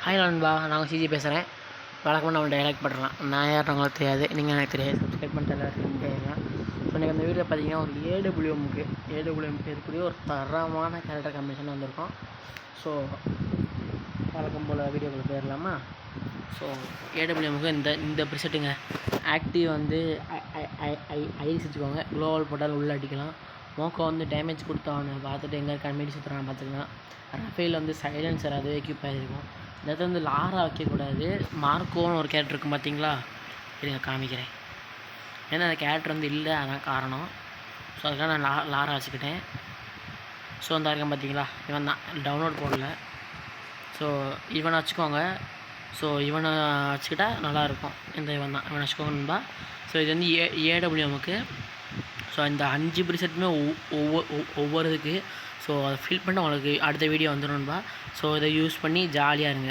Hi நண்பா, நாங்கள் CG பேசுகிறேன். வழக்கமாக நான் டைலாக் பண்ணுறேன். நான் யாருன்னு தெரியாது, நீங்கள் எனக்கு தெரியாது. சப்ஸ்கிரைப் பண்ணிட்டு எல்லாருக்கும் தெரியும். ஸோ எனக்கு அந்த வீடியோ பார்த்தீங்கன்னா ஒரு ஏடபிள்யூஎம்க்கு இருக்கக்கூடிய ஒரு தரமான கேரக்டர் காம்பினேஷன் வந்திருக்கும். ஸோ வழக்கம் போல் வீடியோக்குள்ள போயிடலாமா? ஸோ ஏடபிள்யூஎம்க்கு இந்த ப்ரிசெட்டுங்க ஆக்டிவ் வந்து ஐரிஸ் வச்சுக்கோங்க. குளோவல் போட்டால் உள்ளே அடிக்கலாம். மோக்கோ வந்து டேமேஜ் கொடுத்தவனை பார்த்துட்டு எங்கே கண்மேடி சுற்றுறான்னு பார்த்துக்கலாம். ரஃபேல் வந்து சைலன்சர் அதுவே எக்யூப் ஆகிருக்கும். இந்த இடத்துல வந்து லாரா வைக்கக்கூடாது. மார்க்கோன்னு ஒரு கேரக்டர் இருக்கும் பார்த்தீங்களா, இருங்க காமிக்கிறேன். ஏன்னா அந்த கேரக்டர் வந்து இல்லை, அதான் காரணம். ஸோ அதுக்காக நான் லாரா வச்சுக்கிட்டேன். ஸோ அந்த இருக்கேன் பார்த்தீங்களா, இவன் தான் டவுன்லோட் போடல. ஸோ இவனை வச்சுக்கோங்க. ஸோ இவனை வச்சுக்கிட்டா நல்லாயிருக்கும். இவன் தான், இவனை வச்சுக்கோங்கன்பா. ஸோ இது வந்து ஏடபிள்யூஎம்முக்கு. ஸோ இந்த 5 ப்ரிசெட்டுமே ஒவ்வொரு இதுக்கு. ஸோ அதை ஃபில் பண்ணி உங்களுக்கு அடுத்த வீடியோ வந்துடும்பா. ஸோ இதை யூஸ் பண்ணி ஜாலியாக இருங்க.